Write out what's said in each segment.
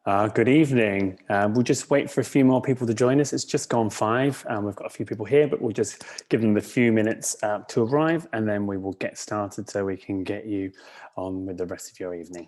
Good evening. We'll just wait for a few more people to join us. It's just gone 5. We've got a few people here, but we'll just give them a few minutes to arrive, and then we will get started so we can get you on with the rest of your evening.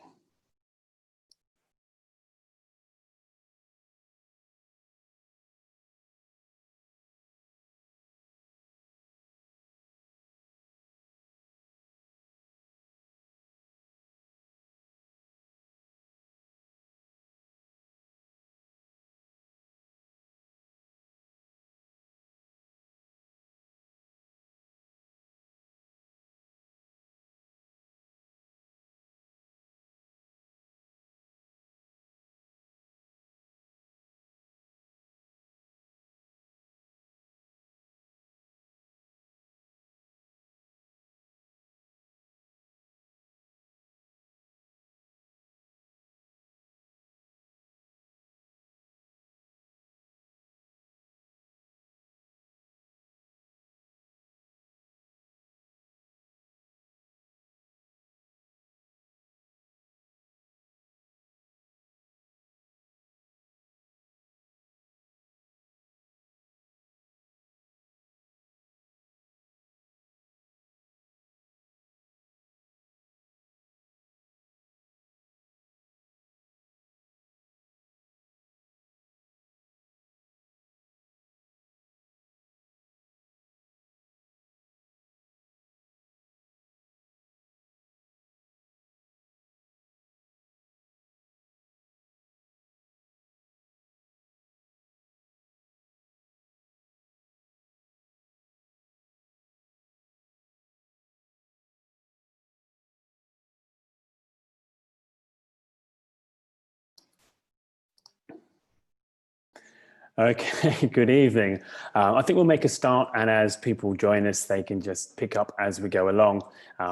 Okay, good evening. I think we'll make a start, and as people join us, they can just pick up as we go along.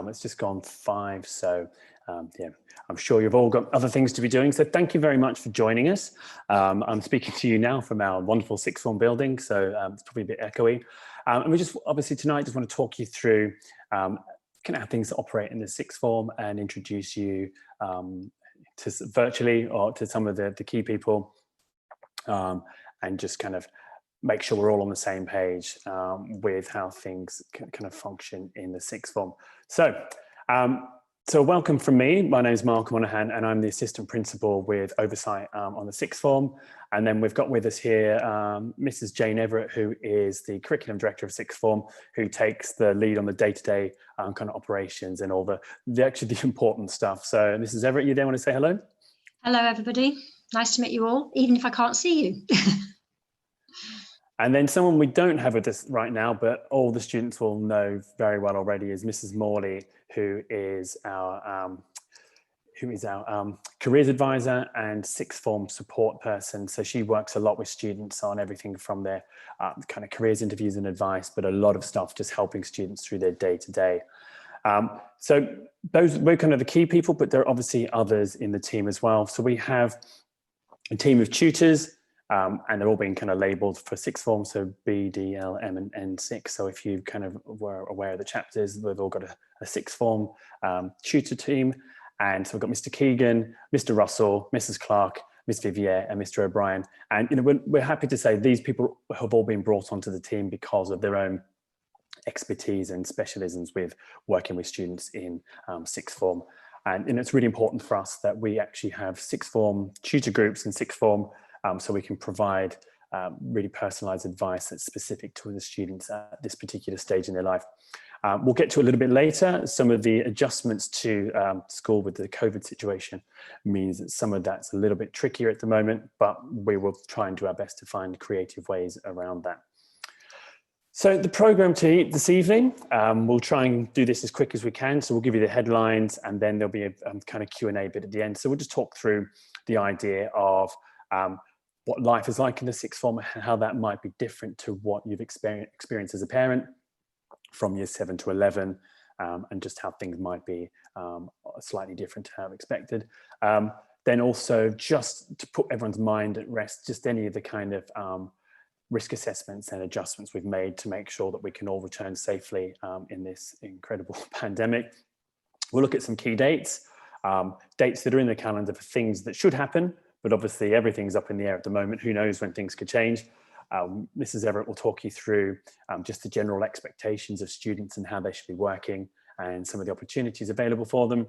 It's just gone 5, so yeah, I'm sure you've all got other things to be doing. So thank you very much for joining us. I'm speaking to you now from our wonderful sixth form building, so it's probably a bit echoey. And we just obviously tonight just want to talk you through kind of how things operate in the sixth form and introduce you to virtually or to some of the key people. And just kind of make sure we're all on the same page with how things kind of function in the sixth form. So welcome from me. My name is Mark Monaghan, and I'm the assistant principal with oversight on the sixth form. And then we've got with us here Mrs. Jane Everett, who is the curriculum director of sixth form, who takes the lead on the day-to-day kind of operations and all the important stuff. So Mrs. Everett, you there want to say hello? Hello, everybody. Nice to meet you all, even if I can't see you. And then someone we don't have with us right now, but all the students will know very well already, is Mrs. Morley, who is our careers advisor and sixth form support person. So she works a lot with students on everything from their kind of careers interviews and advice, but a lot of stuff just helping students through their day-to-day. So we're kind of the key people, but there are obviously others in the team as well. So we have a team of tutors, and they're all being kind of labeled for sixth form, so B, D, L, M, and N6. So if you kind of were aware of the chapters, we've all got a sixth form tutor team. And so we've got Mr. Keegan, Mr. Russell, Mrs. Clark, Miss Vivier, and Mr. O'Brien. And we're happy to say these people have all been brought onto the team because of their own expertise and specialisms with working with students in sixth form. And it's really important for us that we actually have sixth form tutor groups in sixth form, so we can provide really personalized advice that's specific to the students at this particular stage in their life. We'll get to a little bit later. Some of the adjustments to school with the COVID situation means that some of that's a little bit trickier at the moment, but we will try and do our best to find creative ways around that. So the program this evening, we'll try and do this as quick as we can. So we'll give you the headlines, and then there'll be a kind of Q&A bit at the end. So we'll just talk through the idea of what life is like in the sixth form and how that might be different to what you've experienced as a parent from year 7 to 11, and just how things might be slightly different to how expected. Then also, just to put everyone's mind at rest, just any of the kind of risk assessments and adjustments we've made to make sure that we can all return safely in this incredible pandemic. We'll look at some key dates, dates that are in the calendar for things that should happen, but obviously everything's up in the air at the moment. Who knows when things could change? Mrs. Everett will talk you through just the general expectations of students and how they should be working and some of the opportunities available for them.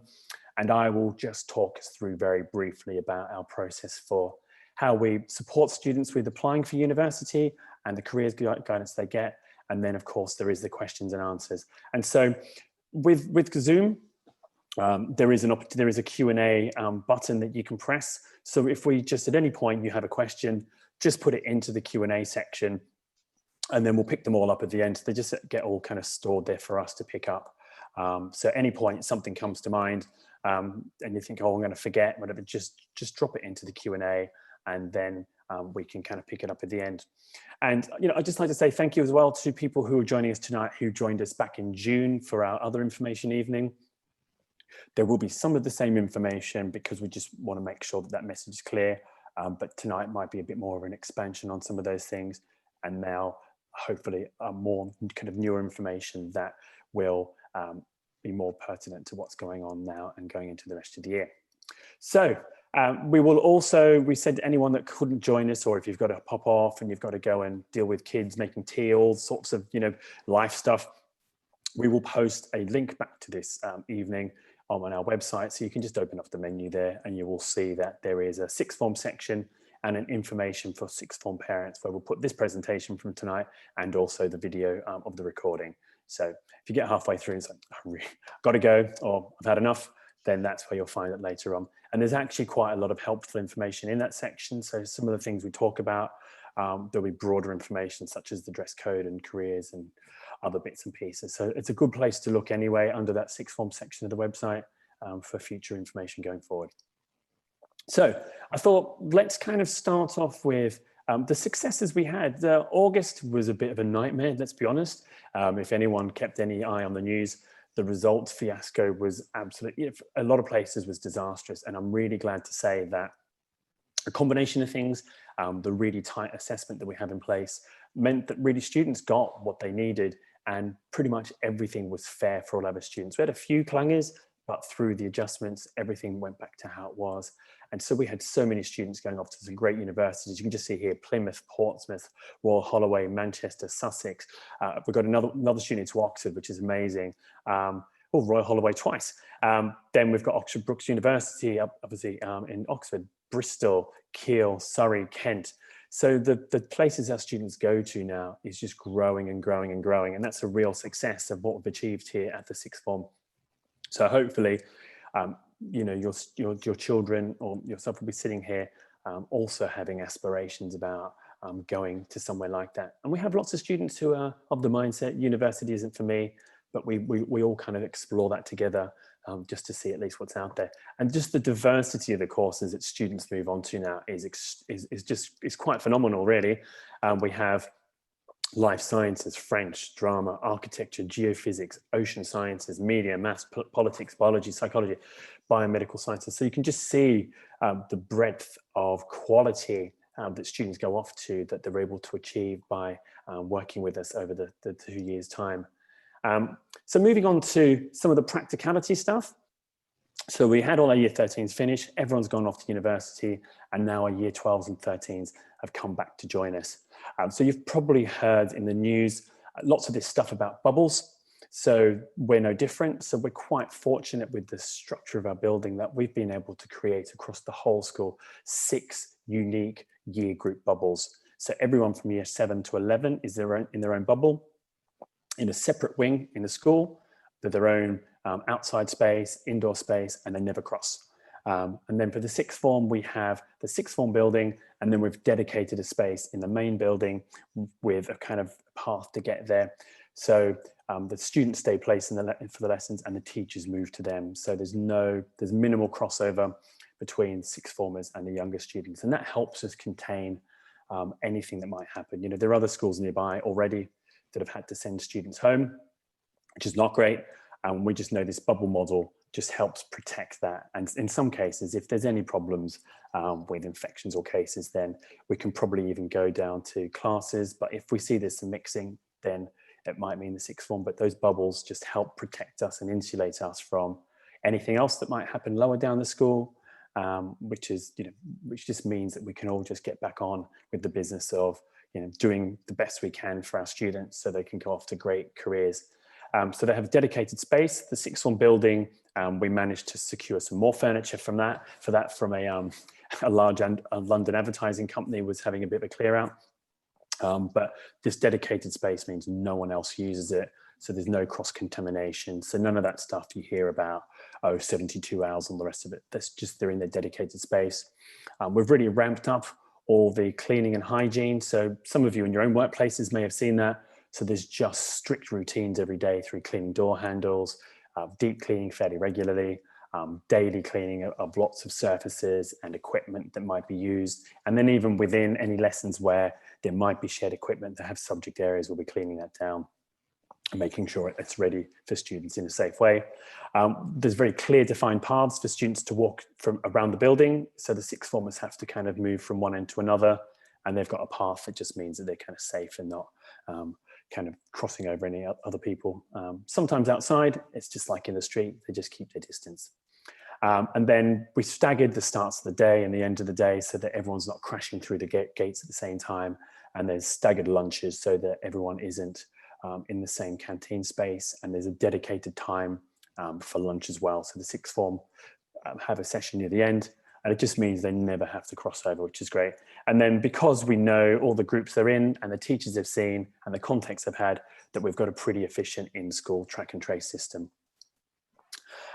And I will just talk us through very briefly about our process for how we support students with applying for university and the careers guidance they get. And then, of course, there is the questions and answers. And so with Zoom, there is a Q&A button that you can press. So if we just at any point you have a question, just put it into the Q&A section, and then we'll pick them all up at the end. They just get all kind of stored there for us to pick up. So at any point something comes to mind and you think, oh, I'm going to forget, whatever, just drop it into the Q&A, and then we can kind of pick it up at the end. And, I'd just like to say thank you as well to people who are joining us tonight, who joined us back in June for our other information evening. There will be some of the same information because we just want to make sure that message is clear. But tonight might be a bit more of an expansion on some of those things. And now, hopefully, more kind of newer information that will be more pertinent to what's going on now and going into the rest of the year. So we said to anyone that couldn't join us, or if you've got to pop off and you've got to go and deal with kids making tea, all sorts of, life stuff, we will post a link back to this evening on our website. So you can just open up the menu there and you will see that there is a sixth form section and an information for sixth form parents, where we'll put this presentation from tonight and also the video of the recording. So if you get halfway through and it's like, oh, really, I've got to go, or I've had enough, then that's where you'll find it later on. And there's actually quite a lot of helpful information in that section. So some of the things we talk about, there'll be broader information such as the dress code and careers and other bits and pieces. So it's a good place to look anyway under that sixth form section of the website for future information going forward. So I thought let's kind of start off with the successes we had. August was a bit of a nightmare, let's be honest. If anyone kept any eye on the news, the results fiasco was absolutely, a lot of places was disastrous. And I'm really glad to say that a combination of things, the really tight assessment that we have in place meant that really students got what they needed, and pretty much everything was fair for all of our students. We had a few clangers, but through the adjustments, everything went back to how it was. And so we had so many students going off to some great universities. You can just see here, Plymouth, Portsmouth, Royal Holloway, Manchester, Sussex. We've got another student to Oxford, which is amazing. Royal Holloway twice. Then we've got Oxford Brookes University, obviously in Oxford, Bristol, Kiel, Surrey, Kent. So the places our students go to now is just growing and growing and growing. And that's a real success of what we've achieved here at the sixth form. So hopefully, your children or yourself will be sitting here also having aspirations about going to somewhere like that. And we have lots of students who are of the mindset, university isn't for me, but we all kind of explore that together just to see at least what's out there. And just the diversity of the courses that students move on to now is quite phenomenal, really. We have life sciences, French, drama, architecture, geophysics, ocean sciences, media, maths, politics, biology, psychology, biomedical sciences. So you can just see the breadth of quality that students go off to, that they're able to achieve by working with us over the 2 years' time. So moving on to some of the practicality stuff. So we had all our year 13s finished, everyone's gone off to university, and now our year 12s and 13s have come back to join us. So you've probably heard in the news lots of this stuff about bubbles. So we're no different. So we're quite fortunate with the structure of our building that we've been able to create across the whole school 6 unique year group bubbles. So everyone from year 7 to 11 is in their own bubble, in a separate wing in the school, with their own outside space, indoor space, and they never cross. And then for the sixth form, we have the sixth form building, and then we've dedicated a space in the main building with a kind of path to get there. So the students stay placed for the lessons and the teachers move to them. So there's minimal crossover between sixth formers and the younger students. And that helps us contain anything that might happen. There are other schools nearby already that have had to send students home, which is not great. And we just know this bubble model just helps protect that. And in some cases, if there's any problems with infections or cases, then we can probably even go down to classes. But if we see there's some mixing, then it might mean the sixth form. But those bubbles just help protect us and insulate us from anything else that might happen lower down the school, which is which just means that we can all just get back on with the business of doing the best we can for our students so they can go off to great careers. So they have a dedicated space, the sixth form building. We managed to secure some more furniture from a large London advertising company was having a bit of a clear out. But this dedicated space means no one else uses it. So there's no cross-contamination. So none of that stuff you hear about, 72 hours and the rest of it. That's just, they're in their dedicated space. We've really ramped up all the cleaning and hygiene. So some of you in your own workplaces may have seen that. So there's just strict routines every day through cleaning door handles, deep cleaning fairly regularly, daily cleaning of lots of surfaces and equipment that might be used. And then even within any lessons where there might be shared equipment that have subject areas, we'll be cleaning that down and making sure it's ready for students in a safe way. There's very clear defined paths for students to walk from around the building. So the sixth formers have to kind of move from one end to another, and they've got a path that just means that they're kind of safe and not kind of crossing over any other people. Sometimes outside, it's just like in the street, they just keep their distance. And then we staggered the starts of the day and the end of the day so that everyone's not crashing through the gates at the same time. And there's staggered lunches so that everyone isn't in the same canteen space, and there's a dedicated time for lunch as well. So the sixth form have a session near the end, and it just means they never have to cross over, which is great. And then because we know all the groups they're in and the teachers they've seen and the contacts they've had, that we've got a pretty efficient in-school track and trace system.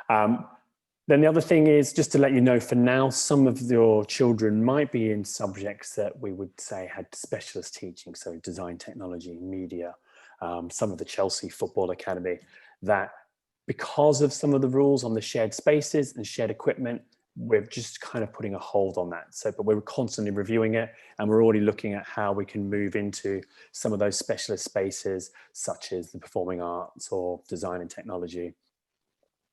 Then the other thing is, just to let you know, for now, some of your children might be in subjects that we would say had specialist teaching, so design, technology, media, some of the Chelsea Football Academy, that because of some of the rules on the shared spaces and shared equipment, we're just kind of putting a hold on that. So, but we're constantly reviewing it, and we're already looking at how we can move into some of those specialist spaces, such as the performing arts or design and technology,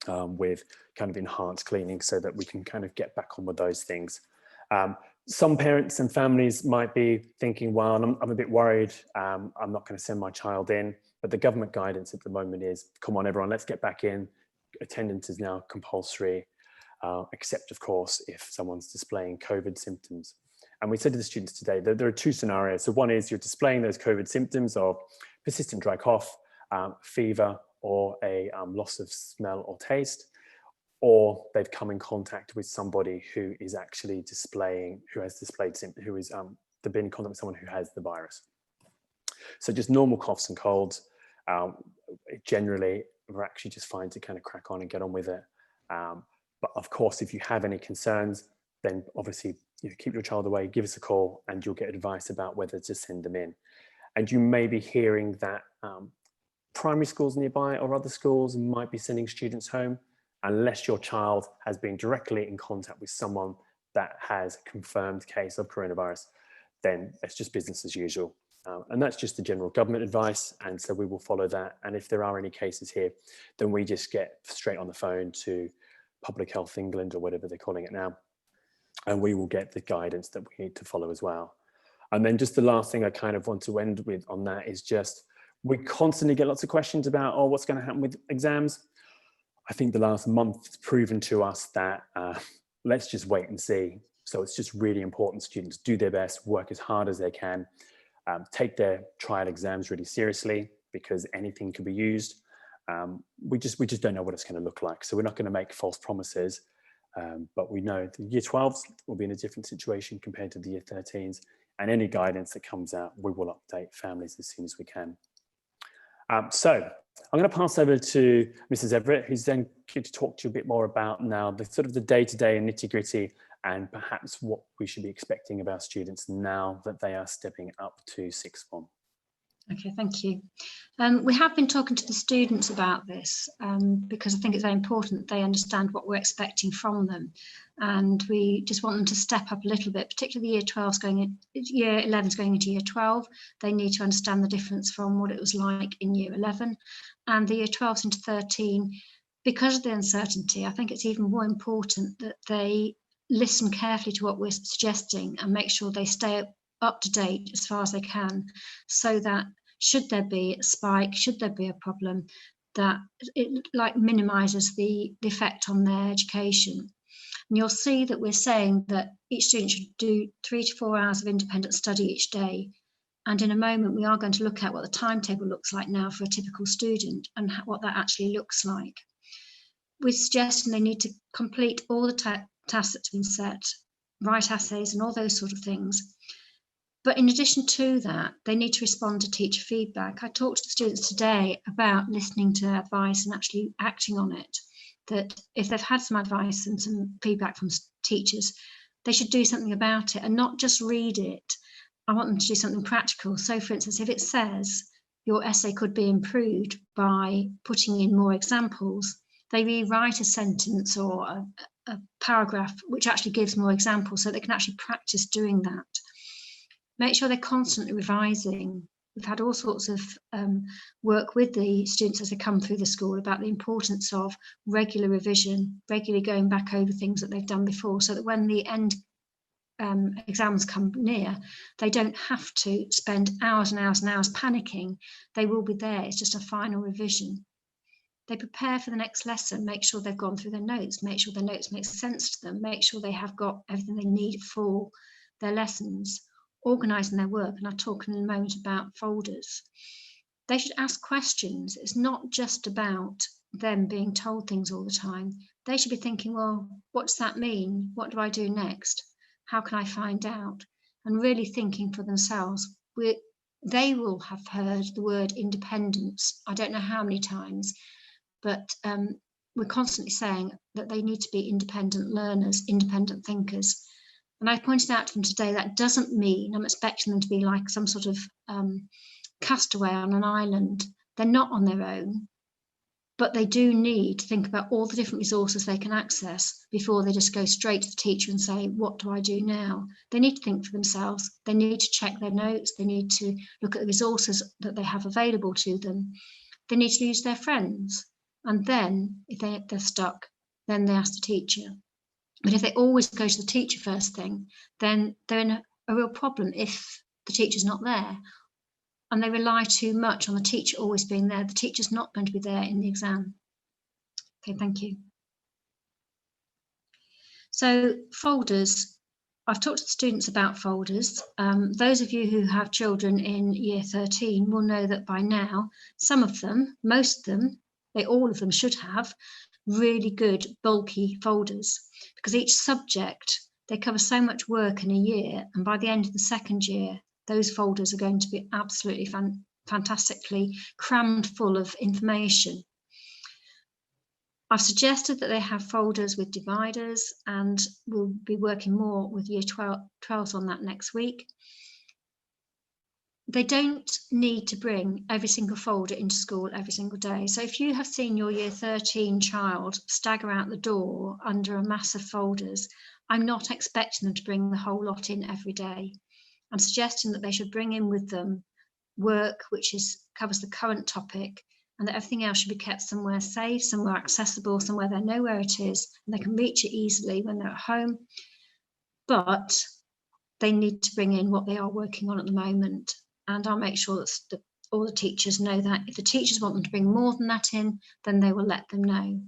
with kind of enhanced cleaning, so that we can kind of get back on with those things. Some parents and families might be thinking, well, I'm a bit worried, I'm not going to send my child in, but the government guidance at the moment is, come on everyone, let's get back in. Attendance is now compulsory, except of course if someone's displaying COVID symptoms. And we said to the students today that there are two scenarios. So one is you're displaying those COVID symptoms of persistent dry cough, fever, or a loss of smell or taste, or they've come in contact with somebody who is actually displaying, who has displayed symptoms, who is they've been in contact with someone who has the virus. So just normal coughs and colds, generally we're actually just fine to kind of crack on and get on with it. But of course, if you have any concerns, then obviously keep your child away, give us a call, and you'll get advice about whether to send them in. And you may be hearing that primary schools nearby or other schools might be sending students home, unless your child has been directly in contact with someone that has a confirmed case of coronavirus, then it's just business as usual. And that's just the general government advice. And so we will follow that. And if there are any cases here, then we just get straight on the phone to Public Health England, or whatever they're calling it now. And we will get the guidance that we need to follow as well. And then just the last thing I kind of want to end with on that is just, we constantly get lots of questions about, oh, what's going to happen with exams? I think the last month has proven to us that let's just wait and see. So it's just really important students do their best, work as hard as they can, take their trial exams really seriously, because anything can be used. We just don't know what it's going to look like. So we're not going to make false promises, but we know the year 12s will be in a different situation compared to the year 13s, and any guidance that comes out, we will update families as soon as we can. So I'm going to pass over to Mrs. Everett, who's then going to talk to you a bit more about now the sort of the day-to-day and nitty-gritty, and perhaps what we should be expecting of our students now that they are stepping up to sixth form. Okay, thank you. We have been talking to the students about this because I think it's very important they understand what we're expecting from them, and we just want them to step up a little bit, particularly year 11's going into year 12. They need to understand the difference from what it was like in year 11, and the year 12's into 13. Because of the uncertainty, I think it's even more important that they listen carefully to what we're suggesting and make sure they stay up to date as far as they can, so that should there be a spike, should there be a problem, that it minimises the effect on their education. And you'll see that we're saying that each student should do 3 to 4 hours of independent study each day. And in a moment, we are going to look at what the timetable looks like now for a typical student and what that actually looks like. We're suggesting they need to complete all the tasks that have been set, write essays and all those sort of things. But in addition to that, they need to respond to teacher feedback. I talked to the students today about listening to advice and actually acting on it, that if they've had some advice and some feedback from teachers, they should do something about it and not just read it. I want them to do something practical. So for instance, if it says your essay could be improved by putting in more examples, they rewrite a sentence or a paragraph which actually gives more examples so they can actually practice doing that. Make sure they're constantly revising. We've had all sorts of work with the students as they come through the school about the importance of regular revision, regularly going back over things that they've done before, so that when the end exams come near, they don't have to spend hours and hours and hours panicking. They will be there. It's just a final revision. They prepare for the next lesson, make sure they've gone through their notes, make sure their notes make sense to them, make sure they have got everything they need for their lessons, organising their work. And I'll talk in a moment about folders. They should ask questions. It's not just about them being told things all the time. They should be thinking, well, what does that mean? What do I do next? How can I find out? And really thinking for themselves. They will have heard the word independence, I don't know how many times, but we're constantly saying that they need to be independent learners, independent thinkers. And I pointed out to them today that doesn't mean I'm expecting them to be like some sort of castaway on an island. They're not on their own, but they do need to think about all the different resources they can access before they just go straight to the teacher and say, what do I do now? They need to think for themselves. They need to check their notes. They need to look at the resources that they have available to them. They need to use their friends. And then if they're stuck, then they ask the teacher. But if they always go to the teacher first thing, then they're in a real problem if the teacher's not there. And they rely too much on the teacher always being there. The teacher's not going to be there in the exam. Okay, thank you. So folders, I've talked to the students about folders. Those of you who have children in year 13 will know that by now, some of them, most of them, all of them should have really good bulky folders, because each subject, they cover so much work in a year, and by the end of the second year, those folders are going to be absolutely fantastically crammed full of information. I've suggested that they have folders with dividers, and we'll be working more with year 12s on that next week. They don't need to bring every single folder into school every single day. So if you have seen your year 13 child stagger out the door under a mass of folders, I'm not expecting them to bring the whole lot in every day. I'm suggesting that they should bring in with them work which covers the current topic, and that everything else should be kept somewhere safe, somewhere accessible, somewhere they know where it is, and they can reach it easily when they're at home. But they need to bring in what they are working on at the moment. And I'll make sure that all the teachers know that. If the teachers want them to bring more than that in, then they will let them know.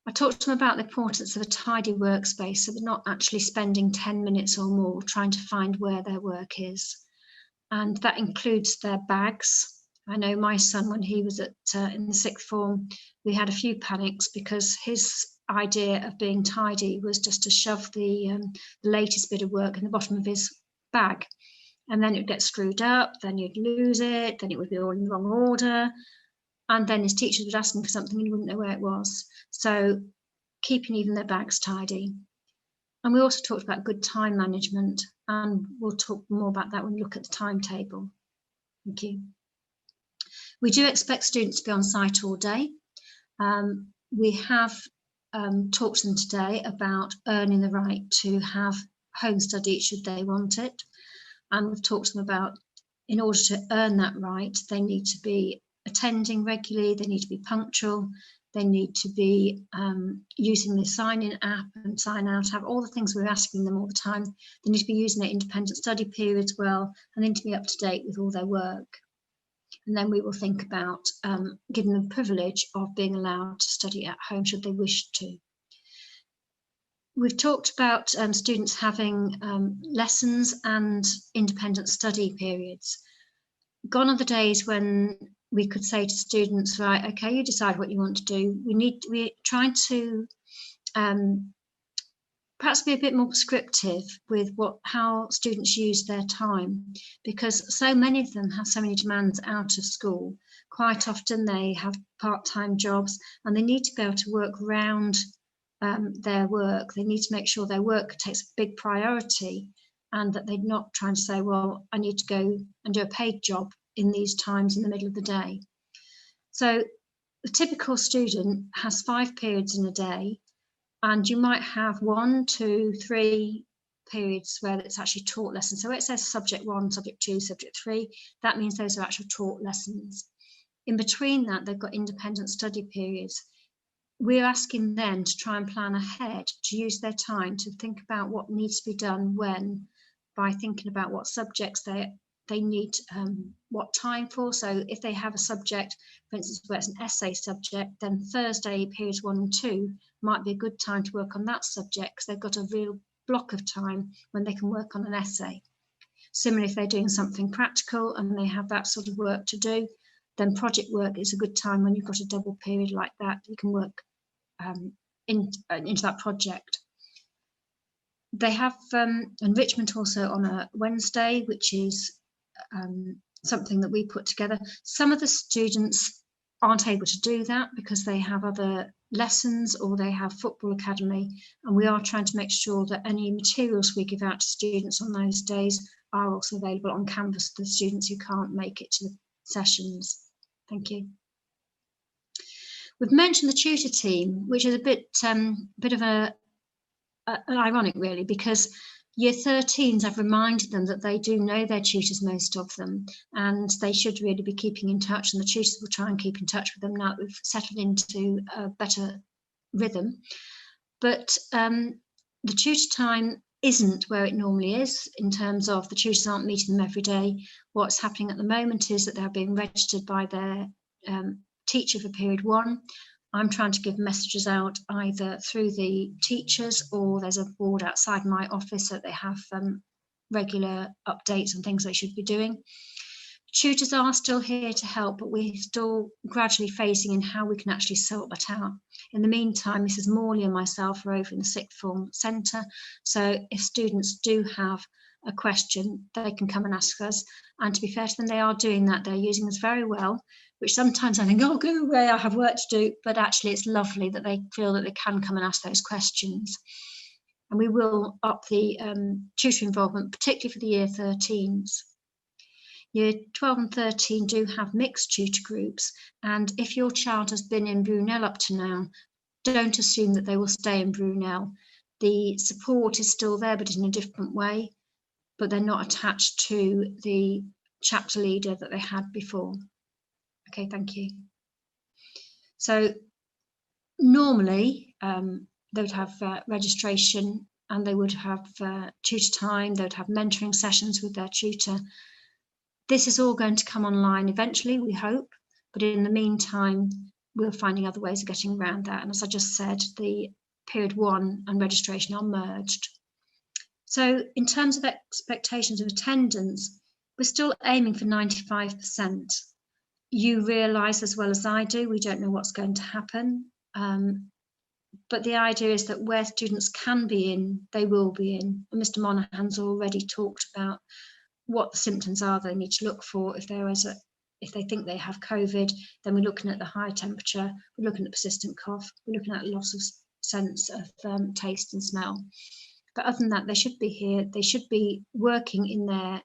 I talked to them about the importance of a tidy workspace, so they're not actually spending 10 minutes or more trying to find where their work is. And that includes their bags. I know my son, when he was in the sixth form, we had a few panics because his idea of being tidy was just to shove the latest bit of work in the bottom of his bag. And then it would get screwed up, then you'd lose it, then it would be all in the wrong order. And then his teachers would ask him for something and he wouldn't know where it was. So keeping even their bags tidy. And we also talked about good time management, and we'll talk more about that when we look at the timetable. Thank you. We do expect students to be on site all day. We have talked to them today about earning the right to have home study should they want it. And we've talked to them about, in order to earn that right, they need to be attending regularly, they need to be punctual, they need to be using the sign-in app and sign-out app, all the things we're asking them all the time. They need to be using their independent study periods well, and they need to be up to date with all their work. And then we will think about giving them the privilege of being allowed to study at home should they wish to. We've talked about students having lessons and independent study periods. Gone are the days when we could say to students, right, okay, you decide what you want to do. We're trying to perhaps be a bit more prescriptive with how students use their time, because so many of them have so many demands out of school. Quite often they have part-time jobs and they need to be able to work around their work. They need to make sure their work takes a big priority and that they're not trying to say, well, I need to go and do a paid job in these times in the middle of the day. So the typical student has 5 periods in a day, and you might have 1, 2, 3 periods where it's actually taught lessons. So it says subject 1, subject 2, subject 3. That means those are actual taught lessons. In between that, they've got independent study periods. We're asking them to try and plan ahead, to use their time to think about what needs to be done when, by thinking about what subjects they need what time for. So if they have a subject, for instance, where it's an essay subject, then Thursday periods 1 and 2 might be a good time to work on that subject because they've got a real block of time when they can work on an essay. Similarly, if they're doing something practical and they have that sort of work to do, then project work is a good time when you've got a double period like that. You can work into that project. They have enrichment also on a Wednesday, which is something that we put together. Some of the students aren't able to do that because they have other lessons or they have football academy, and we are trying to make sure that any materials we give out to students on those days are also available on Canvas for the students who can't make it to the sessions. Thank you. We've mentioned the tutor team, which is a bit of an ironic really, because Year 13s, I've reminded them that they do know their tutors, most of them, and they should really be keeping in touch, and the tutors will try and keep in touch with them now that we've settled into a better rhythm. But the tutor time isn't where it normally is in terms of the tutors aren't meeting them every day. What's happening at the moment is that they're being registered by their teacher for period 1. I'm trying to give messages out either through the teachers, or there's a board outside my office that they have regular updates on things they should be doing. Tutors are still here to help, but we're still gradually phasing in how we can actually sort that out. In the meantime, Mrs. Morley and myself are over in the sixth form centre, so if students do have a question, they can come and ask us. And to be fair to them, they are doing that. They're using us very well, which sometimes I think, oh, go away, I have work to do. But actually, it's lovely that they feel that they can come and ask those questions. And we will up the tutor involvement, particularly for the Year 13s. Year 12 and 13 do have mixed tutor groups. And if your child has been in Brunel up to now, don't assume that they will stay in Brunel. The support is still there, but in a different way. But they're not attached to the chapter leader that they had before. Okay, thank you. So normally they would have registration, and they would have tutor time, they would have mentoring sessions with their tutor. This is all going to come online eventually, we hope, but in the meantime, we're finding other ways of getting around that. And as I just said, the period 1 and registration are merged. So in terms of expectations of attendance, we're still aiming for 95%. You realise as well as I do, we don't know what's going to happen. But the idea is that where students can be in, they will be in. And Mr. Monaghan's already talked about what the symptoms are they need to look for. If they think they have COVID, then we're looking at the high temperature, we're looking at persistent cough, we're looking at loss of sense of taste and smell. But other than that, they should be here. They should be working in their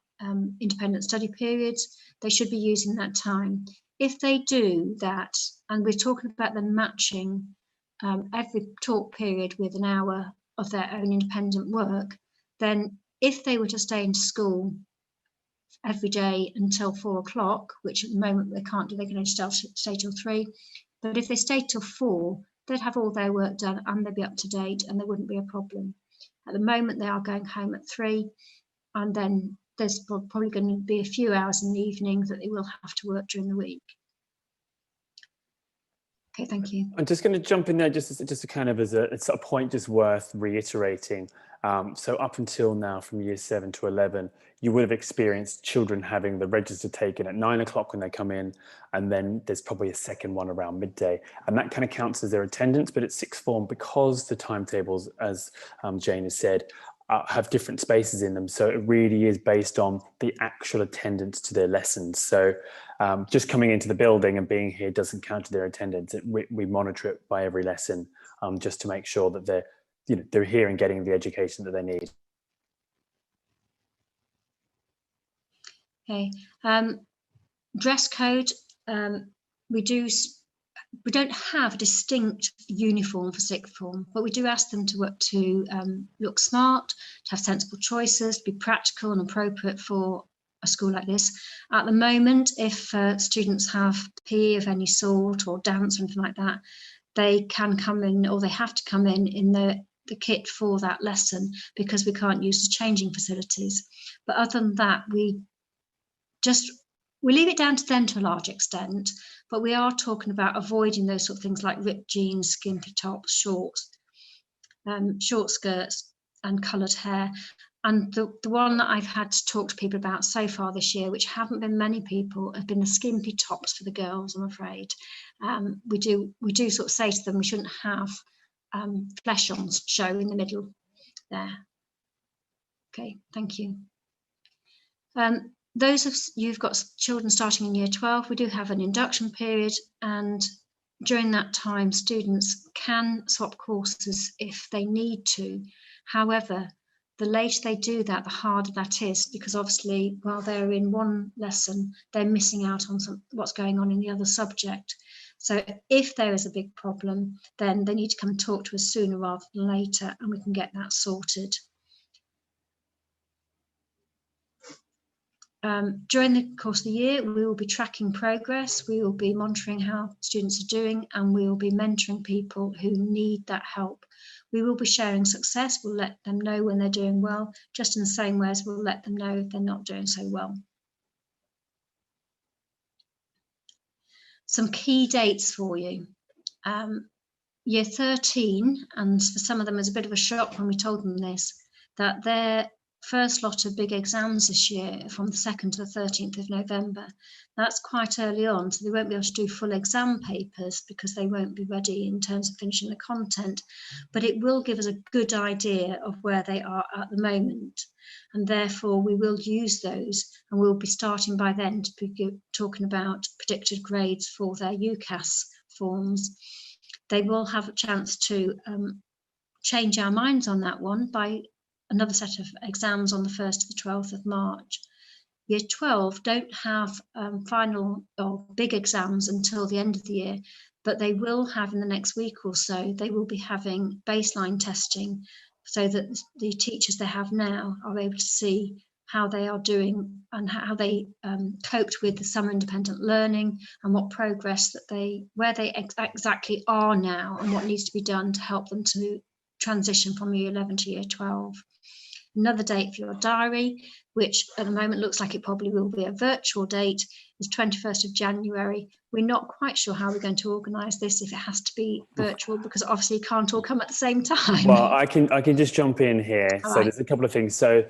independent study periods. They should be using that time. If they do that, and we're talking about them matching every talk period with an hour of their own independent work, then if they were to stay in school every day until 4 o'clock, which at the moment they can't do, they can only stay till 3. But if they stayed till 4, they'd have all their work done and they'd be up to date and there wouldn't be a problem. At the moment, they are going home at 3, and then there's probably going to be a few hours in the evening that they will have to work during the week. Okay, thank you. I'm just going to jump in there just to kind of as a point just worth reiterating. So up until now, from year 7 to 11, you would have experienced children having the register taken at 9 o'clock when they come in, and then there's probably a second one around midday, and that kind of counts as their attendance. But at sixth form, because the timetables, as Jane has said, have different spaces in them, so it really is based on the actual attendance to their lessons. So just coming into the building and being here doesn't count to their attendance. We monitor it by every lesson, just to make sure that they're here and getting the education that they need. Okay, dress code. We don't have a distinct uniform for sixth form, but we do ask them to look smart, to have sensible choices, to be practical and appropriate for a school like this. At the moment, if students have PE of any sort or dance or anything like that, they can come in, or they have to come in the kit for that lesson, because we can't use the changing facilities. But other than that, we leave it down to them to a large extent, but we are talking about avoiding those sort of things like ripped jeans, skimpy tops, shorts, short skirts and coloured hair. And the one that I've had to talk to people about so far this year, which haven't been many people, have been the skimpy tops for the girls, I'm afraid. We do sort of say to them we shouldn't have flesh on show in the middle there. Okay, thank you. Those of you've got children starting in year 12, we do have an induction period, and during that time students can swap courses if they need to. However, the later they do that, the harder that is, because obviously while they're in one lesson, they're missing out on what's going on in the other subject. So if there is a big problem, then they need to come and talk to us sooner rather than later, and we can get that sorted. During the course of the year, we will be tracking progress, we will be monitoring how students are doing, and we will be mentoring people who need that help. We will be sharing success, we'll let them know when they're doing well, just in the same way as we'll let them know if they're not doing so well. Some key dates for you. Year 13, and for some of them it's a bit of a shock when we told them this, that their first lot of big exams this year from the 2nd to the 13th of November. That's quite early on, so they won't be able to do full exam papers because they won't be ready in terms of finishing the content, but it will give us a good idea of where they are at the moment, and therefore we will use those, and we'll be starting by then to be talking about predicted grades for their UCAS forms. They will have a chance to change our minds on that one by another set of exams on the 1st to the 12th of March. Year 12 don't have final or big exams until the end of the year, but they will have in the next week or so, they will be having baseline testing so that the teachers they have now are able to see how they are doing and how they coped with the summer independent learning and what progress where they exactly are now and what needs to be done to help them to transition from year 11 to year 12. Another date for your diary, which at the moment looks like it probably will be a virtual date, is 21st of January. We're not quite sure how we're going to organise this, if it has to be virtual, because obviously you can't all come at the same time. Well, I can just jump in here. So there's a couple of things. So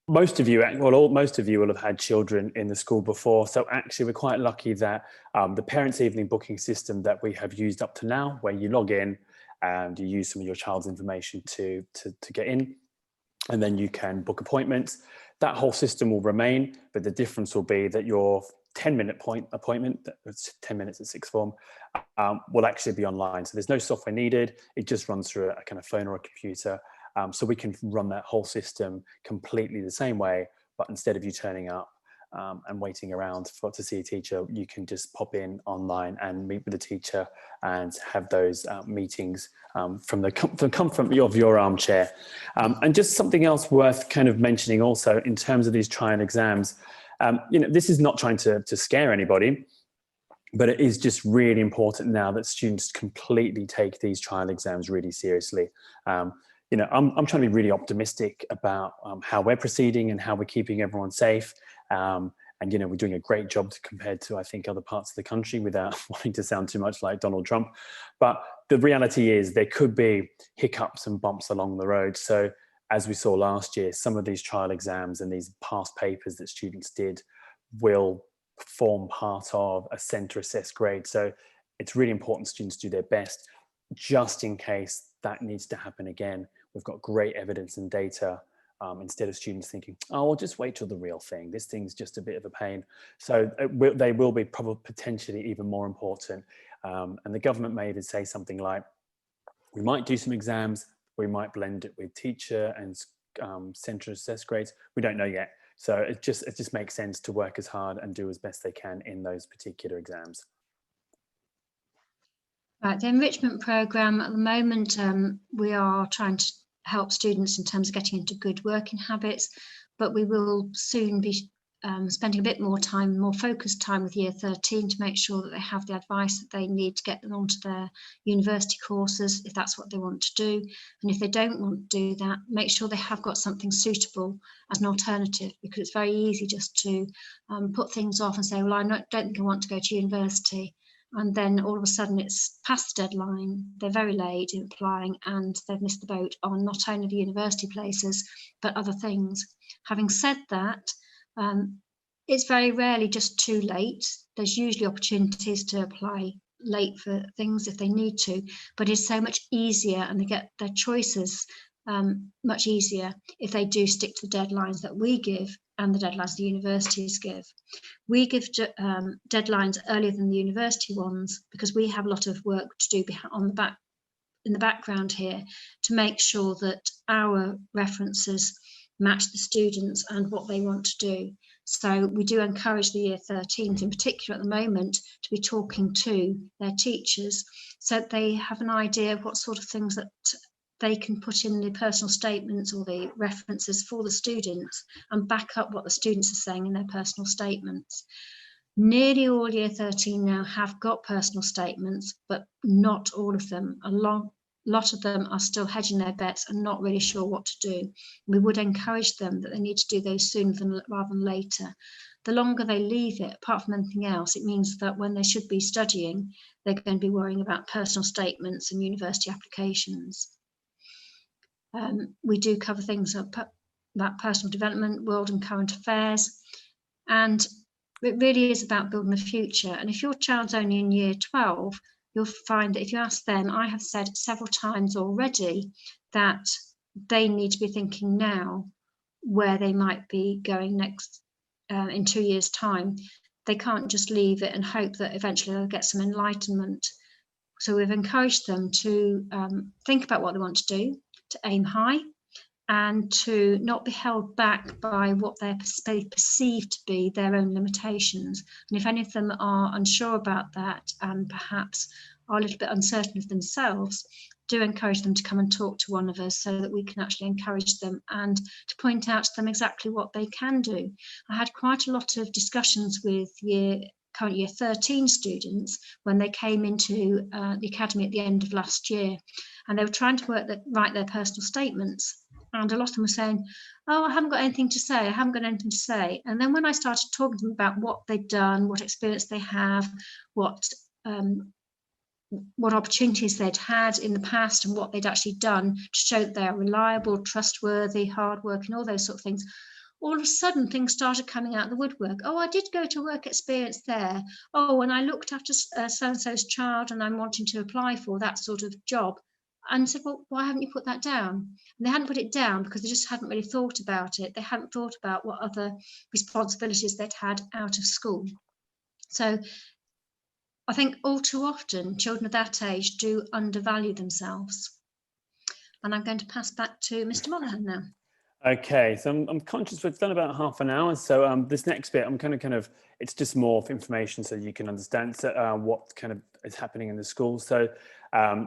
most of you will have had children in the school before. So actually we're quite lucky that the Parents' Evening booking system that we have used up to now, where you log in and you use some of your child's information to get in, and then you can book appointments. That whole system will remain, but the difference will be that your 10-minute appointment, that's 10 minutes at sixth form, will actually be online. So there's no software needed. It just runs through a kind of phone or a computer. So we can run that whole system completely the same way, but instead of you turning up and waiting around to see a teacher, you can just pop in online and meet with the teacher and have those meetings from the comfort of your armchair. And just something else worth kind of mentioning also in terms of these trial exams, this is not trying to scare anybody, but it is just really important now that students completely take these trial exams really seriously. I'm trying to be really optimistic about how we're proceeding and how we're keeping everyone safe. And, we're doing a great job compared to, I think, other parts of the country, without wanting to sound too much like Donald Trump. But the reality is there could be hiccups and bumps along the road. So as we saw last year, some of these trial exams and these past papers that students did will form part of a centre assessed grade. So it's really important students do their best, just in case that needs to happen again. We've got great evidence and data, instead of students thinking, oh, I'll just wait till the real thing. This thing's just a bit of a pain. So they will be probably potentially even more important. And the government may even say something like, we might do some exams, we might blend it with teacher and centre assessed grades. We don't know yet. So it just makes sense to work as hard and do as best they can in those particular exams. Right, the enrichment programme at the moment, we are trying to help students in terms of getting into good working habits, but we will soon be spending a bit more time, more focused time with Year 13 to make sure that they have the advice that they need to get them onto their university courses, if that's what they want to do. And if they don't want to do that, make sure they have got something suitable as an alternative, because it's very easy just to put things off and say, well, don't think I want to go to university. And then all of a sudden it's past the deadline, they're very late in applying, and they've missed the boat on not only the university places, but other things. Having said that, it's very rarely just too late. There's usually opportunities to apply late for things if they need to, but it's so much easier, and they get their choices much easier if they do stick to the deadlines that we give and the deadlines the universities give. We give deadlines earlier than the university ones because we have a lot of work to do in the background here to make sure that our references match the students and what they want to do. So we do encourage the Year 13s in particular at the moment to be talking to their teachers so that they have an idea of what sort of things that they can put in the personal statements or the references for the students and back up what the students are saying in their personal statements. Nearly all Year 13 now have got personal statements, but not all of them. A lot of them are still hedging their bets and not really sure what to do. We would encourage them that they need to do those sooner rather than later. The longer they leave it, apart from anything else, it means that when they should be studying, they're going to be worrying about personal statements and university applications. We do cover things about personal development, world and current affairs, and it really is about building the future. And if your child's only in Year 12, you'll find that if you ask them, I have said several times already that they need to be thinking now where they might be going next in 2 years' time. They can't just leave it and hope that eventually they'll get some enlightenment. So we've encouraged them to think about what they want to do, to aim high, and to not be held back by what they perceive to be their own limitations. And if any of them are unsure about that and perhaps are a little bit uncertain of themselves, do encourage them to come and talk to one of us so that we can actually encourage them and to point out to them exactly what they can do. I had quite a lot of discussions with current Year 13 students when they came into the academy at the end of last year, and they were trying to write their personal statements, and a lot of them were saying, oh, I haven't got anything to say, and then when I started talking to them about what they'd done, what experience they have, what opportunities they'd had in the past and what they'd actually done to show that they are reliable, trustworthy, hardworking, all those sort of things, all of a sudden things started coming out of the woodwork. Oh, I did go to work experience there. Oh, and I looked after so-and-so's child and I'm wanting to apply for that sort of job. And said, well, why haven't you put that down? And they hadn't put it down because they just hadn't really thought about it. They hadn't thought about what other responsibilities they'd had out of school. So I think all too often children of that age do undervalue themselves. And I'm going to pass back to Mr. Monaghan now. Okay, so I'm conscious we've done about half an hour. So this next bit, I'm kind of, it's just more information so you can understand what kind of is happening in the school. So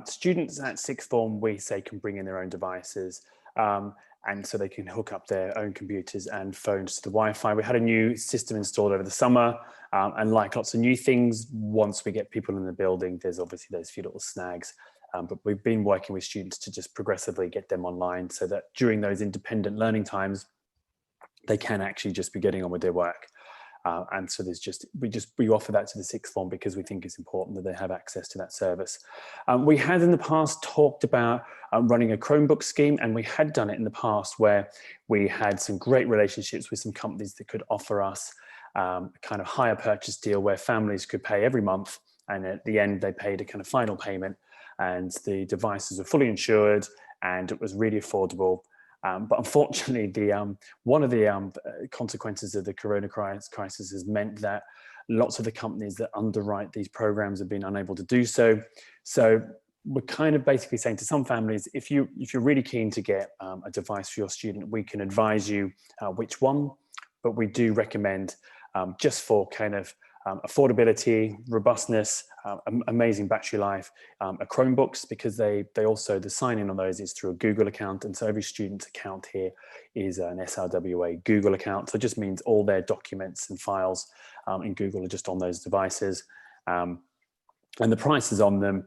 students at sixth form, we say, can bring in their own devices. And so they can hook up their own computers and phones to the Wi-Fi. We had a new system installed over the summer, and like lots of new things, once we get people in the building, there's obviously those few little snags. But we've been working with students to just progressively get them online so that during those independent learning times, they can actually just be getting on with their work. And so we offer that to the sixth form because we think it's important that they have access to that service. We had in the past talked about running a Chromebook scheme, and we had done it in the past where we had some great relationships with some companies that could offer us a kind of hire purchase deal where families could pay every month, and at the end they paid a kind of final payment, and the devices were fully insured and it was really affordable. But unfortunately, one of the consequences of the corona crisis has meant that lots of the companies that underwrite these programs have been unable to do so. So we're kind of basically saying to some families, if you're really keen to get a device for your student, we can advise you which one, but we do recommend just for kind of affordability, robustness, amazing battery life, a Chromebooks, because they also, the sign in on those is through a Google account. And so every student's account here is an SRWA Google account. So it just means all their documents and files in Google are just on those devices. And the prices on them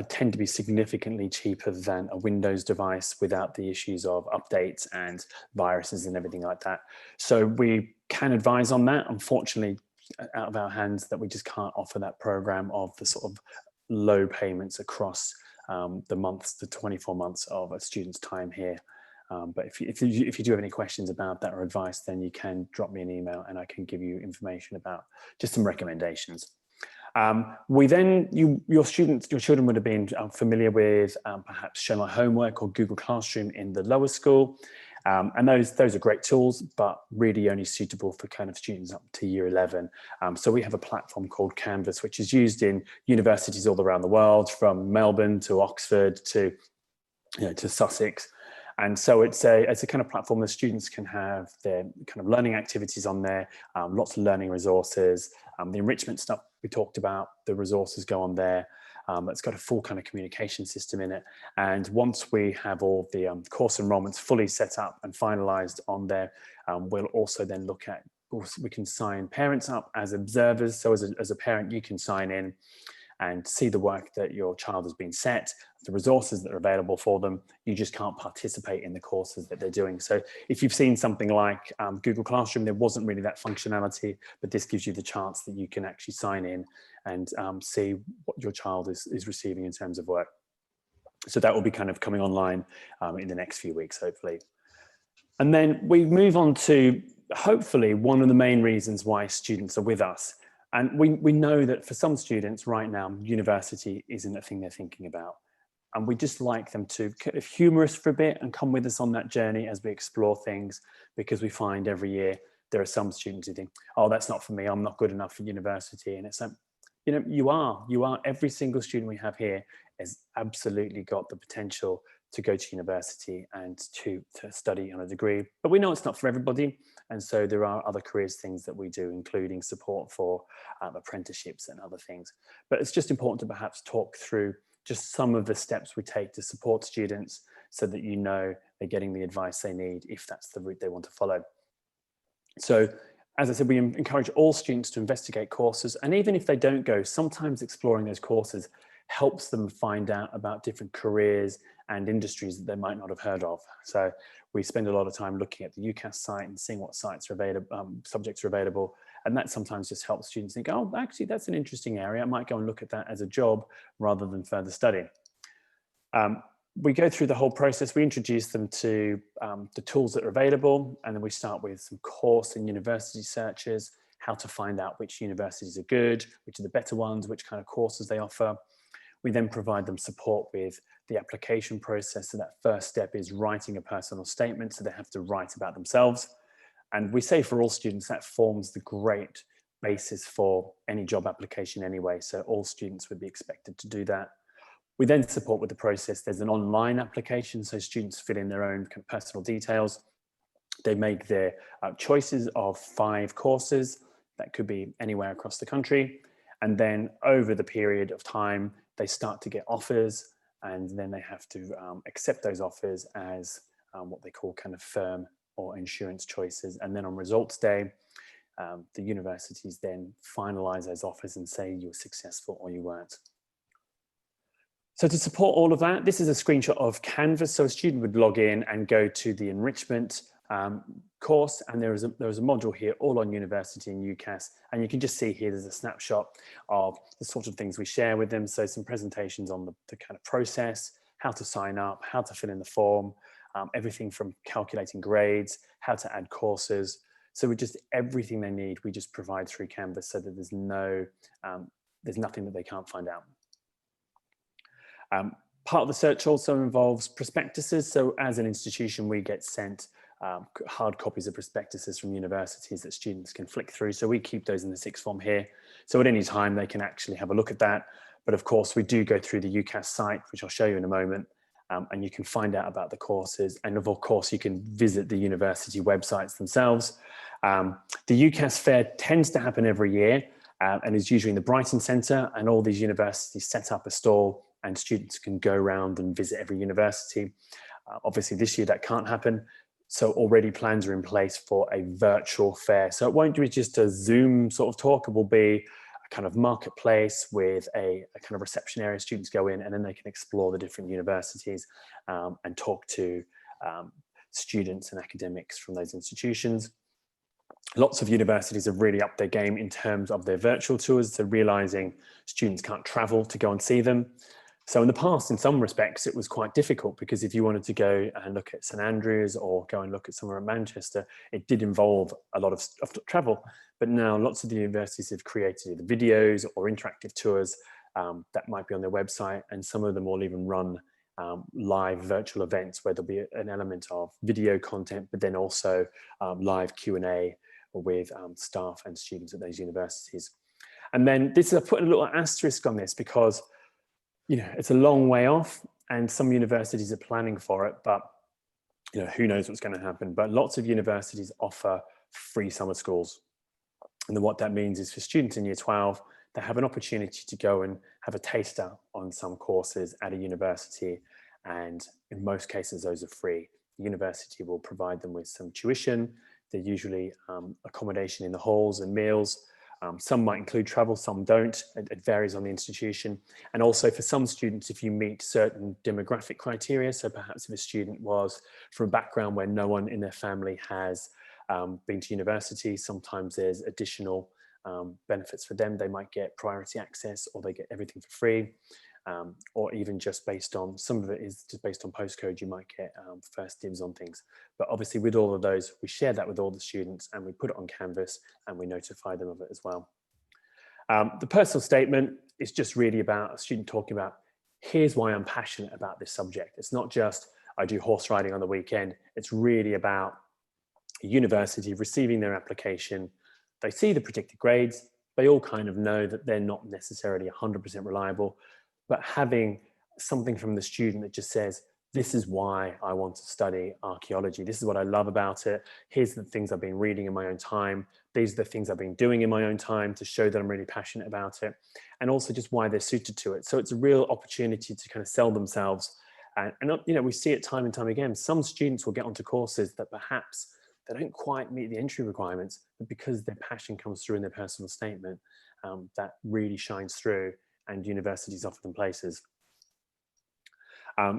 tend to be significantly cheaper than a Windows device without the issues of updates and viruses and everything like that. So we can advise on that. Unfortunately, out of our hands, that we just can't offer that program of the sort of low payments across the months, the 24 months of a student's time here. But if you do have any questions about that or advice, then you can drop me an email and I can give you information about just some recommendations. Your children would have been familiar with perhaps Show My Homework or Google Classroom in the lower school. And those are great tools, but really only suitable for kind of students up to year 11. So we have a platform called Canvas, which is used in universities all around the world, from Melbourne to Oxford to Sussex. And so it's a kind of platform that students can have their kind of learning activities on there, lots of learning resources, the enrichment stuff we talked about, the resources go on there. It's got a full kind of communication system in it. And once we have all the course enrollments fully set up and finalized on there, we'll also then look at, we can sign parents up as observers. So as a parent, you can sign in and see the work that your child has been set, the resources that are available for them. You just can't participate in the courses that they're doing. So if you've seen something like Google Classroom, there wasn't really that functionality, but this gives you the chance that you can actually sign in and see what your child is receiving in terms of work. So that will be kind of coming online in the next few weeks, hopefully. And then we move on to, hopefully, one of the main reasons why students are with us. And we know that for some students right now, university isn't a thing they're thinking about. And we just like them to kind of humor us for a bit and come with us on that journey as we explore things, because we find every year there are some students who think, oh, that's not for me, I'm not good enough for university. And it's like, you are. Every single student we have here has absolutely got the potential to go to university and to study on a degree. But we know it's not for everybody. And so there are other careers things that we do, including support for apprenticeships and other things. But it's just important to perhaps talk through just some of the steps we take to support students so that they're getting the advice they need if that's the route they want to follow. So as I said, we encourage all students to investigate courses. And even if they don't go, sometimes exploring those courses helps them find out about different careers and industries that they might not have heard of. So we spend a lot of time looking at the UCAS site and seeing what sites are available, subjects are available. And that sometimes just helps students think, oh, actually, that's an interesting area. I might go and look at that as a job rather than further study. We go through the whole process. We introduce them to the tools that are available. And then we start with some course and university searches, how to find out which universities are good, which are the better ones, which kind of courses they offer. We then provide them support with the application process. So that first step is writing a personal statement. So they have to write about themselves. And we say for all students, that forms the great basis for any job application anyway. So all students would be expected to do that. We then support with the process. There's an online application. So students fill in their own kind of personal details. They make their choices of 5 courses. That could be anywhere across the country. And then over the period of time, they start to get offers, and then they have to accept those offers as what they call kind of firm or insurance choices. And then on results day, the universities then finalize those offers and say you were successful or you weren't. So to support all of that, this is a screenshot of Canvas. So a student would log in and go to the enrichment course, and there is a module here all on university and UCAS, and you can just see here there's a snapshot of the sort of things we share with them. So some presentations on the kind of process, how to sign up, how to fill in the form, everything from calculating grades, how to add courses. So we just, everything they need, we just provide through Canvas, so that there's nothing that they can't find out. Part of the search also involves prospectuses. So as an institution, we get sent hard copies of prospectuses from universities that students can flick through. So we keep those in the sixth form here. So at any time, they can actually have a look at that. But of course, we do go through the UCAS site, which I'll show you in a moment, and you can find out about the courses. And of course, you can visit the university websites themselves. The UCAS fair tends to happen every year and is usually in the Brighton Centre, and all these universities set up a stall and students can go around and visit every university. Obviously this year that can't happen. So already plans are in place for a virtual fair. So it won't be just a Zoom sort of talk, it will be a kind of marketplace with a kind of reception area. Students go in and then they can explore the different universities and talk to students and academics from those institutions. Lots of universities have really upped their game in terms of their virtual tours, so realizing students can't travel to go and see them. So in the past, in some respects, it was quite difficult, because if you wanted to go and look at St Andrews or go and look at somewhere in Manchester, it did involve a lot of travel. But now lots of the universities have created videos or interactive tours that might be on their website, and some of them will even run live virtual events where there'll be an element of video content, but then also live Q&A with staff and students at those universities. And then this, I've put a little asterisk on this because, you know, it's a long way off and some universities are planning for it, but you know, who knows what's going to happen. But lots of universities offer free summer schools. And then what that means is for students in year 12, they have an opportunity to go and have a taster on some courses at a university. And in most cases, those are free. The university will provide them with some tuition. They're usually accommodation in the halls and meals. Some might include travel, some don't. It varies on the institution. And also for some students, if you meet certain demographic criteria, so perhaps if a student was from a background where no one in their family has been to university, sometimes there's additional benefits for them. They might get priority access, or they get everything for free. Or even just based on, some of it is just based on postcode, you might get first dibs on things. But obviously with all of those, we share that with all the students and we put it on Canvas and we notify them of it as well. The personal statement is just really about a student talking about, here's why I'm passionate about this subject. It's not just, I do horse riding on the weekend. It's really about a university receiving their application. They see the predicted grades. They all kind of know that they're not necessarily 100% reliable, but having something from the student that just says, this is why I want to study archaeology. This is what I love about it. Here's the things I've been reading in my own time. These are the things I've been doing in my own time to show that I'm really passionate about it. And also just why they're suited to it. So it's a real opportunity to kind of sell themselves. And you know, we see it time and time again. Some students will get onto courses that perhaps they don't quite meet the entry requirements, but because their passion comes through in their personal statement, that really shines through, and universities offer them places.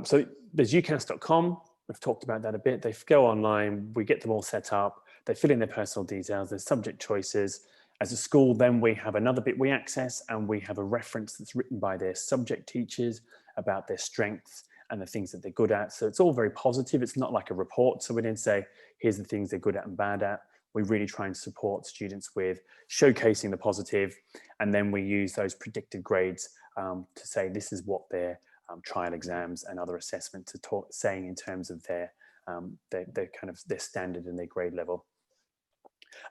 So there's ucas.com. We've talked about that a bit. They go online, we get them all set up. They fill in their personal details, there's subject choices. As a school, then we have another bit we access, and we have a reference that's written by their subject teachers about their strengths and the things that they're good at. So it's all very positive. It's not like a report. So we didn't say, here's the things they're good at and bad at. We really try and support students with showcasing the positive, and then we use those predicted grades to say this is what their trial exams and other assessments are saying in terms of their kind of their standard and their grade level.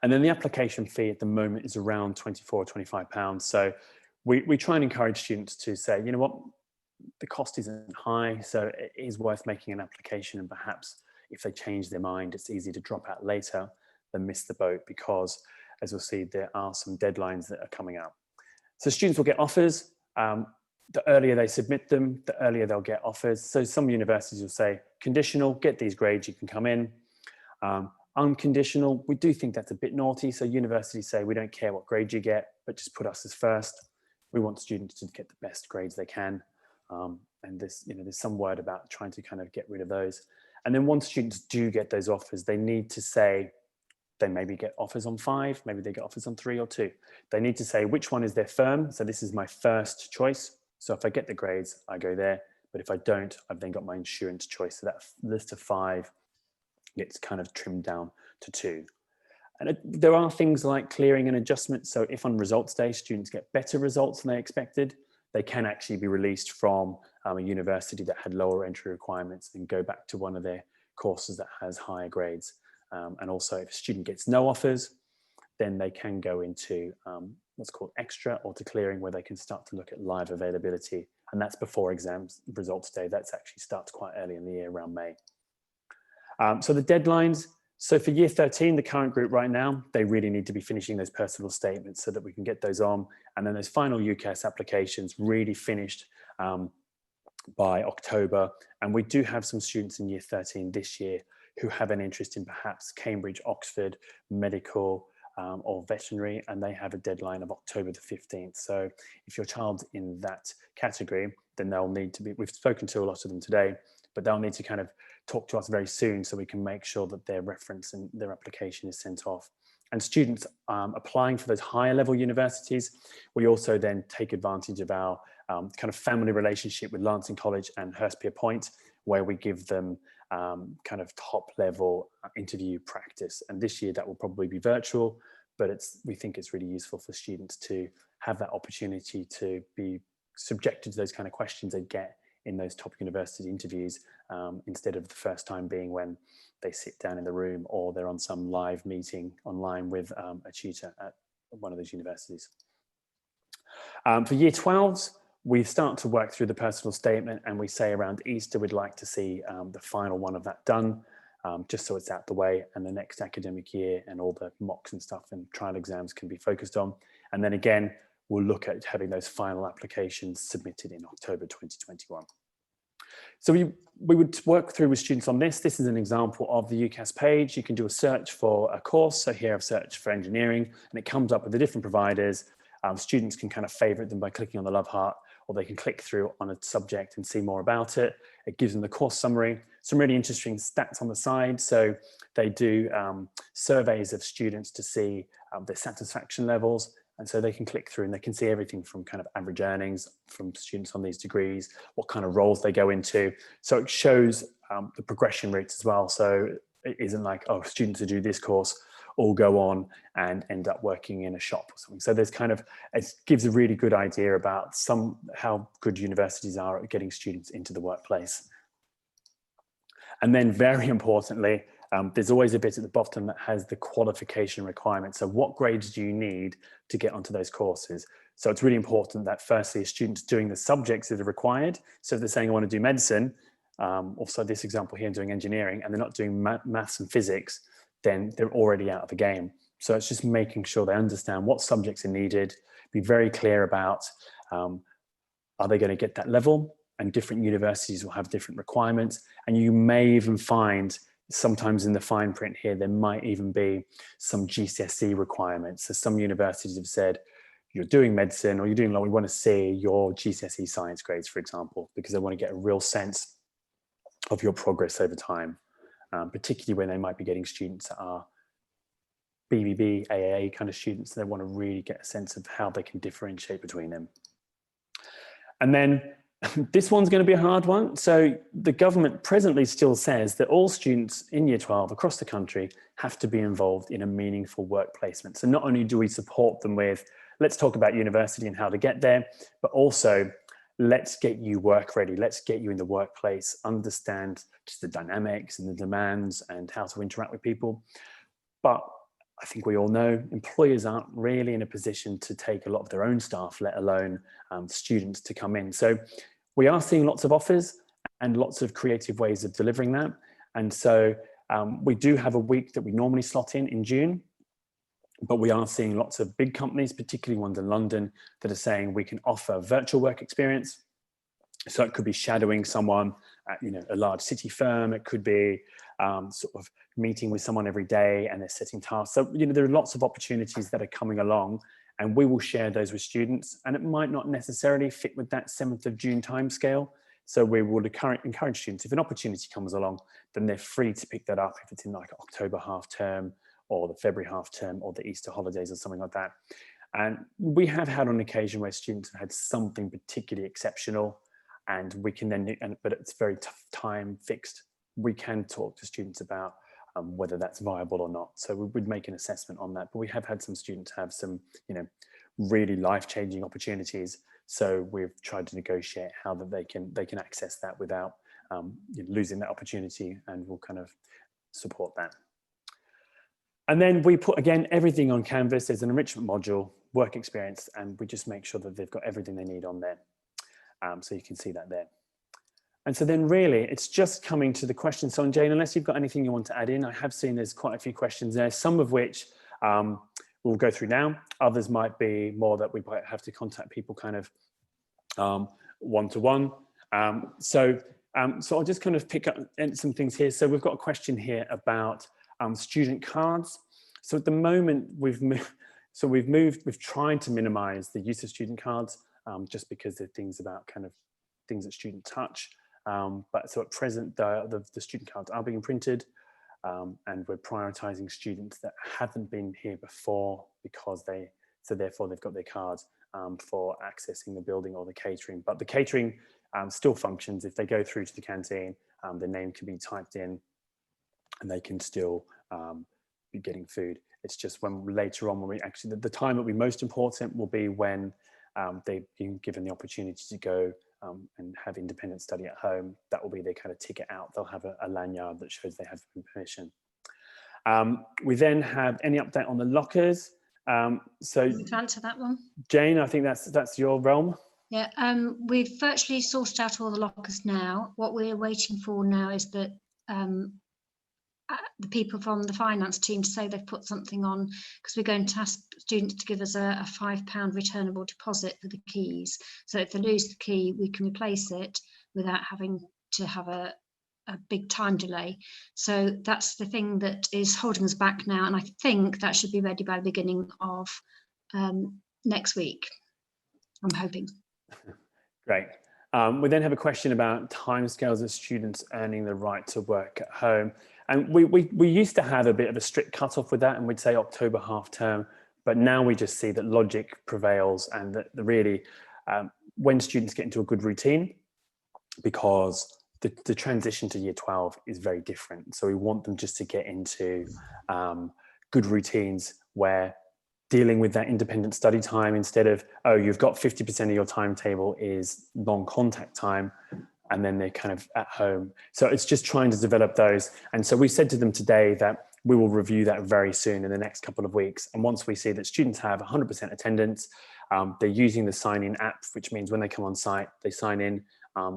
And then the application fee at the moment is around £24 or £25. So we try and encourage students to say, you know what, the cost isn't high, so it is worth making an application, and perhaps if they change their mind, it's easy to drop out later than miss the boat, because as we'll see, there are some deadlines that are coming up. So students will get offers. The earlier they submit them, the earlier they'll get offers. So some universities will say, conditional, get these grades, you can come in. Unconditional, we do think that's a bit naughty. So universities say, we don't care what grade you get, but just put us as first. We want students to get the best grades they can. And this, you know, there's some word about trying to kind of get rid of those. And then once students do get those offers, they need to say, they maybe get offers on 5, maybe they get offers on 3 or 2. They need to say which one is their firm. So this is my first choice. So if I get the grades, I go there. But if I don't, I've then got my insurance choice. So that list of 5 gets kind of trimmed down to 2. And there are things like clearing and adjustment. So if on results day, students get better results than they expected, they can actually be released from a university that had lower entry requirements and go back to one of their courses that has higher grades. And also if a student gets no offers, then they can go into what's called extra or to clearing, where they can start to look at live availability. And that's before exams results day. That's actually starts quite early in the year, around May. So the deadlines. So for year 13, the current group right now, they really need to be finishing those personal statements so that we can get those on. And then those final UCAS applications really finished by October. And we do have some students in year 13 this year who have an interest in perhaps Cambridge, Oxford, medical or veterinary, and they have a deadline of October the 15th. So if your child's in that category, then they'll need to be, we've spoken to a lot of them today, but they'll need to kind of talk to us very soon so we can make sure that their reference and their application is sent off. And students applying for those higher level universities, we also then take advantage of our kind of family relationship with Lancing College and Hurstpierpoint, where we give them kind of top level interview practice. And this year that will probably be virtual, but we think it's really useful for students to have that opportunity to be subjected to those kind of questions they get in those top university interviews, instead of the first time being when they sit down in the room or they're on some live meeting online with a tutor at one of those universities. For year 12s, we start to work through the personal statement, and we say around Easter we'd like to see the final one of that done, just so it's out the way, and the next academic year and all the mocks and stuff and trial exams can be focused on. And then again, we'll look at having those final applications submitted in October 2021. So we would work through with students on this. This is an example of the UCAS page. You can do a search for a course. So here I've searched for engineering, and it comes up with the different providers. Students can kind of favorite them by clicking on the love heart, or they can click through on a subject and see more about it. It gives them the course summary, some really interesting stats on the side. So they do surveys of students to see their satisfaction levels. And so they can click through and they can see everything from kind of average earnings from students on these degrees, what kind of roles they go into. So it shows the progression rates as well. So it isn't like, oh, students who do this course all go on and end up working in a shop or something. So there's kind of, it gives a really good idea about how good universities are at getting students into the workplace. And then very importantly, there's always a bit at the bottom that has the qualification requirements. So what grades do you need to get onto those courses? So it's really important that firstly, students doing the subjects that are required. So if they're saying I want to do medicine, also this example here doing engineering, and they're not doing maths and physics, then they're already out of the game. So it's just making sure they understand what subjects are needed, be very clear about, are they going to get that level? And different universities will have different requirements. And you may even find sometimes in the fine print here, there might even be some GCSE requirements. So some universities have said, you're doing medicine or you're doing law, we want to see your GCSE science grades, for example, because they want to get a real sense of your progress over time, particularly when they might be getting students that are BBB, AAA kind of students. They want to really get a sense of how they can differentiate between them. And then this one's going to be a hard one. So the government presently still says that all students in year 12 across the country have to be involved in a meaningful work placement. So not only do we support them with, let's talk about university and how to get there, but also let's get you work ready. Let's get you in the workplace, understand just the dynamics and the demands and how to interact with people. But I think we all know employers aren't really in a position to take a lot of their own staff, let alone students to come in. So we are seeing lots of offers and lots of creative ways of delivering that. And so we do have a week that we normally slot in June, but we are seeing lots of big companies, particularly ones in London, that are saying we can offer virtual work experience. So it could be shadowing someone at a large city firm. It could be sort of meeting with someone every day and they're setting tasks. So there are lots of opportunities that are coming along, and we will share those with students. And it might not necessarily fit with that 7th of June timescale. So we would encourage students, if an opportunity comes along, then they're free to pick that up if it's in like October half term or the February half term or the Easter holidays or something like that. And we have had on occasion where students have had something particularly exceptional, and we can then, but it's very tough time fixed. We can talk to students about whether that's viable or not. So we would make an assessment on that. But we have had some students have some, really life-changing opportunities. So we've tried to negotiate how that they can access that without losing that opportunity, and we'll kind of support that. And then we put, again, everything on Canvas. There's an enrichment module, work experience, and we just make sure that they've got everything they need on there. So you can see that there. And so then really, it's just coming to the questions. So Jane, unless you've got anything you want to add in, I have seen there's quite a few questions there, some of which we'll go through now. Others might be more that we might have to contact people kind of one-to-one. So I'll just kind of pick up some things here. So we've got a question here about student cards. So at the moment we've tried to minimize the use of student cards just because they're things about kind of things that students touch. But so at present, the student cards are being printed, and we're prioritizing students that haven't been here before because therefore they've got their cards for accessing the building or the catering. But the catering still functions. If they go through to the canteen, the name can be typed in and they can still be getting food. It's just when later on, when we actually, the time that will be most important will be when they've been given the opportunity to go and have independent study at home. That will be their kind of ticket out. They'll have a lanyard that shows they have permission. We then have any update on the lockers. So to answer that one, Jane, I think that's your realm. Yeah, we've virtually sorted out all the lockers now. What we're waiting for now is that the people from the finance team to say they've put something on, because we're going to ask students to give us a £5 returnable deposit for the keys. So if they lose the key, we can replace it without having to have a big time delay. So that's the thing that is holding us back now. And I think that should be ready by the beginning of next week, I'm hoping. Great. We then have a question about timescales of students earning the right to work at home. And we used to have a bit of a strict cutoff with that, and we'd say October half term, but now we just see that logic prevails, and that really when students get into a good routine, because the transition to year 12 is very different. So we want them just to get into good routines where dealing with that independent study time, instead of, oh, you've got 50% of your timetable is non-contact time, and then they're kind of at home. So it's just trying to develop those. And so we said to them today that we will review that very soon in the next couple of weeks. And once we see that students have 100% attendance, they're using the sign-in app, which means when they come on site, they sign in,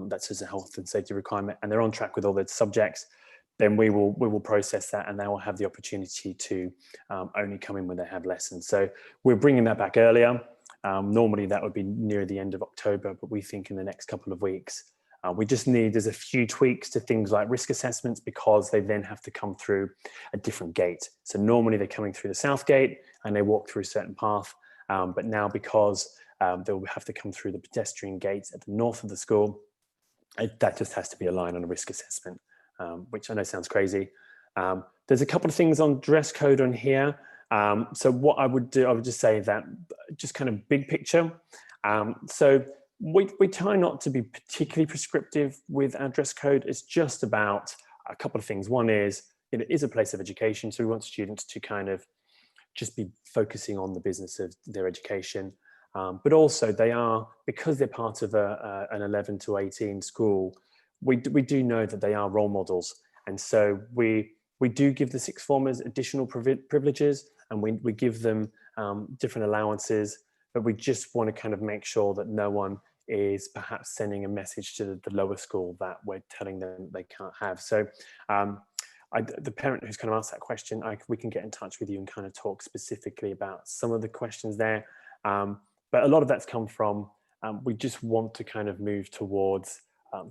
that's just a health and safety requirement, and they're on track with all their subjects, then we will process that, and they will have the opportunity to only come in when they have lessons. So we're bringing that back earlier. Normally that would be near the end of October, but we think in the next couple of weeks. We just need, there's a few tweaks to things like risk assessments, because they then have to come through a different gate. So normally they're coming through the south gate and they walk through a certain path, but now because they'll have to come through the pedestrian gates at the north of the school, that just has to be aligned on a risk assessment. Which I know sounds crazy. There's a couple of things on dress code on here. So what I would do, I would just say that, just kind of big picture. So we try not to be particularly prescriptive with our dress code. It's just about a couple of things. One is, it is a place of education. So we want students to kind of just be focusing on the business of their education. But also they are, because they're part of an 11 to 18 school, we do know that they are role models. And so we do give the sixth formers additional privileges, and we give them different allowances, but we just want to kind of make sure that no one is perhaps sending a message to the lower school that we're telling them they can't have. So the parent who's kind of asked that question, we can get in touch with you and kind of talk specifically about some of the questions there. But a lot of that's come from, we just want to kind of move towards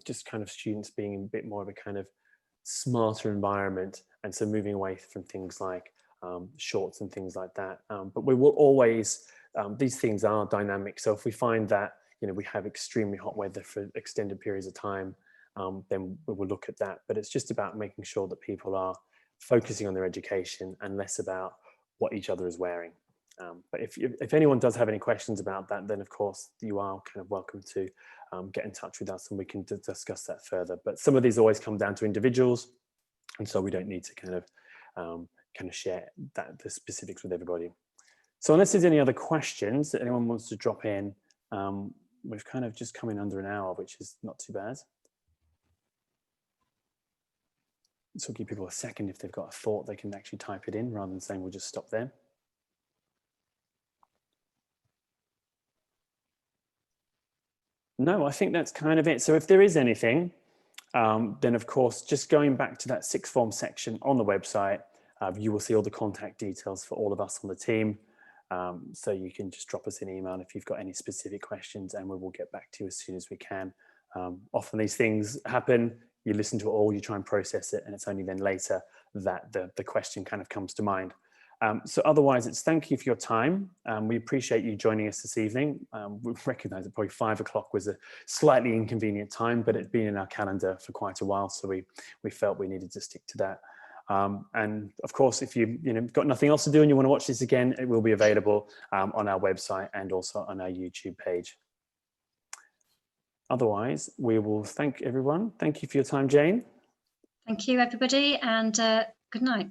just kind of students being in a bit more of a kind of smarter environment. And so moving away from things like shorts and things like that. But we will always, these things are dynamic. So if we find that we have extremely hot weather for extended periods of time, then we will look at that. But it's just about making sure that people are focusing on their education and less about what each other is wearing. But if anyone does have any questions about that, then of course you are kind of welcome to get in touch with us and we can discuss that further. But some of these always come down to individuals, and so we don't need to kind of share the specifics with everybody. So unless there's any other questions that anyone wants to drop in, we've kind of just come in under an hour, which is not too bad. So give people a second. If they've got a thought, they can actually type it in rather than saying we'll just stop there. No, I think that's kind of it. So if there is anything, then of course, just going back to that sixth form section on the website, you will see all the contact details for all of us on the team. So you can just drop us an email if you've got any specific questions and we will get back to you as soon as we can. Often these things happen, you listen to it all, you try and process it, and it's only then later that the question kind of comes to mind. So otherwise, it's thank you for your time. We appreciate you joining us this evening. We recognize that probably 5 o'clock was a slightly inconvenient time, but it's been in our calendar for quite a while, so we felt we needed to stick to that. And of course, if you've got nothing else to do and you want to watch this again, it will be available on our website and also on our YouTube page. Otherwise, we will thank everyone. Thank you for your time, Jane. Thank you, everybody, and good night.